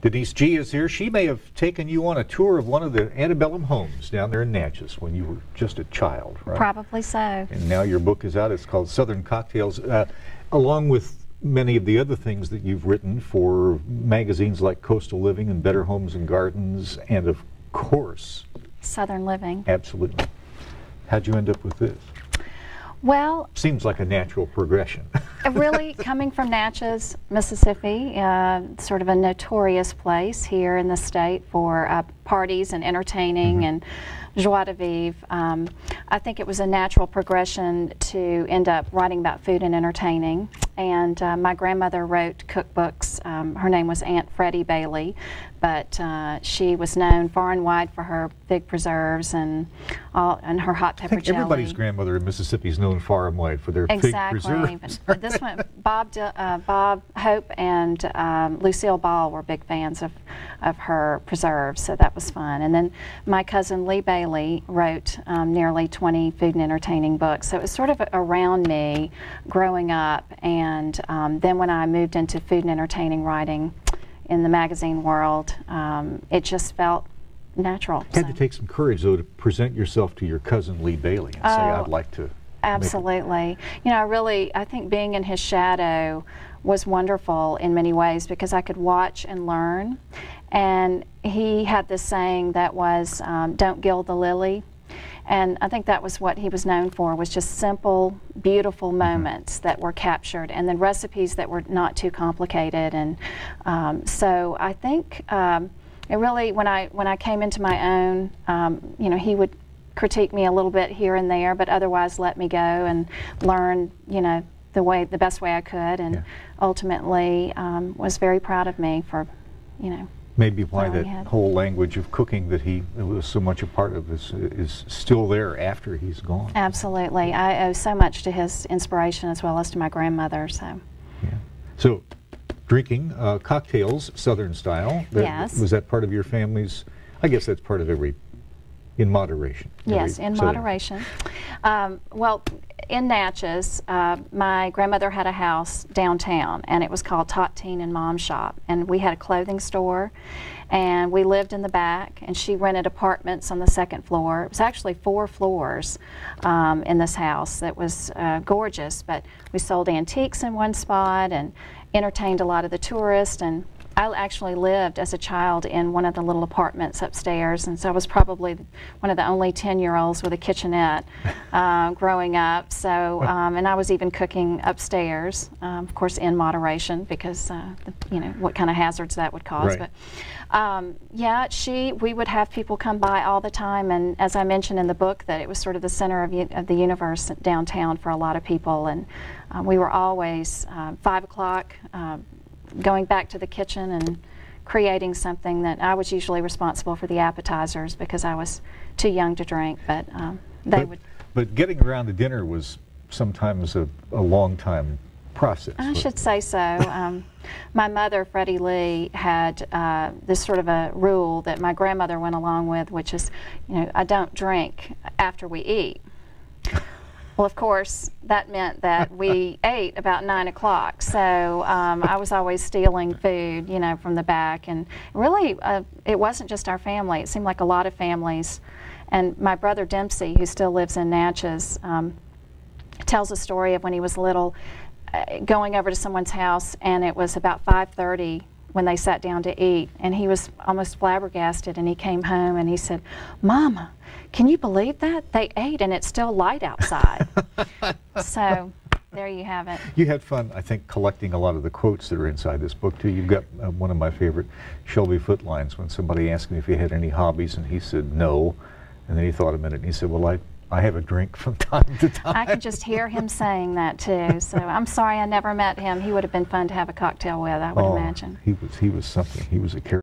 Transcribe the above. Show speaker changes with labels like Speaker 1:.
Speaker 1: Denise Gee is here. She may have taken you on a tour of one of the antebellum homes down there in Natchez when you were just a child, right?
Speaker 2: Probably so.
Speaker 1: And now your book is out. It's called Southern Cocktails, along with many of the other things that you've written for magazines like Coastal Living and Better Homes and Gardens, and of course,
Speaker 2: Southern Living.
Speaker 1: Absolutely. How'd you end up with this?
Speaker 2: Well,
Speaker 1: seems like a natural progression.
Speaker 2: Really, coming from Natchez, Mississippi, sort of a notorious place here in the state for parties and entertaining and joie de vivre. I think it was a natural progression to end up writing about food and entertaining. And my grandmother wrote cookbooks. Her name was Aunt Freddie Bailey, but she was known far and wide for her big preserves and her hot pepper jelly.
Speaker 1: Everybody's grandmother in Mississippi is known far and wide for their big preserves.
Speaker 2: But this one, Bob Hope and Lucille Ball were big fans of her preserves, so that was fun. And then my cousin Lee Bailey wrote nearly 20 food and entertaining books, so it was sort of around me growing up. And then when I moved into food and entertaining writing in the magazine world, it just felt natural.
Speaker 1: You had to take some courage, though, to present yourself to your cousin Lee Bailey and say, I'd like to.
Speaker 2: Absolutely. You know, I think being in his shadow was wonderful in many ways because I could watch and learn. And he had this saying that was, don't gild the lily. And I think that was what he was known for, was just simple, beautiful moments that were captured, and then recipes that were not too complicated. And so I think it really, when I came into my own, you know, he would critique me a little bit here and there, but otherwise let me go and learn, you know, the best way I could, and ultimately was very proud of me for, you know.
Speaker 1: Maybe why that whole language of cooking that he was so much a part of is still there after he's gone.
Speaker 2: Absolutely. I owe so much to his inspiration as well as to my grandmother. So.
Speaker 1: Yeah. So, drinking cocktails, Southern style.
Speaker 2: Yes.
Speaker 1: Was that part of your family's? I guess that's part of in moderation.
Speaker 2: Yes, in moderation. Well, in Natchez, my grandmother had a house downtown, and it was called Tot Teen and Mom Shop, and we had a clothing store, and we lived in the back, and she rented apartments on the second floor. It was actually 4 floors in this house that was gorgeous, but we sold antiques in one spot and entertained a lot of the tourists. And I actually lived as a child in one of the little apartments upstairs, and so I was probably one of the only 10-year-olds with a kitchenette growing up. So, and I was even cooking upstairs, of course, in moderation, because you know what kind of hazards that would cause.
Speaker 1: Right.
Speaker 2: But yeah, we would have people come by all the time, and as I mentioned in the book, that it was sort of the center of the universe downtown for a lot of people, and we were always 5 o'clock. Going back to the kitchen and creating something that I was usually responsible for the appetizers because I was too young to drink, but they would. But
Speaker 1: getting around to dinner was sometimes a long time process.
Speaker 2: I should say so. My mother, Freddie Lee, had this sort of a rule that my grandmother went along with, which is, you know, I don't drink after we eat. Well, of course, that meant that we ate about 9 o'clock, so I was always stealing food, you know, from the back. And really, it wasn't just our family. It seemed like a lot of families. And my brother Dempsey, who still lives in Natchez, tells a story of when he was little, going over to someone's house, and it was about 5:30 when they sat down to eat, and he was almost flabbergasted, and he came home and he said, "Mama, can you believe that? They ate and it's still light outside." So there you have it.
Speaker 1: You had fun, I think, collecting a lot of the quotes that are inside this book, too. You've got one of my favorite Shelby Foote lines when somebody asked him if he had any hobbies, and he said no, and then he thought a minute and he said, well, I have a drink from time to time.
Speaker 2: I can just hear him saying that too. So I'm sorry I never met him. He would have been fun to have a cocktail with, I would imagine.
Speaker 1: He was something. He was a character.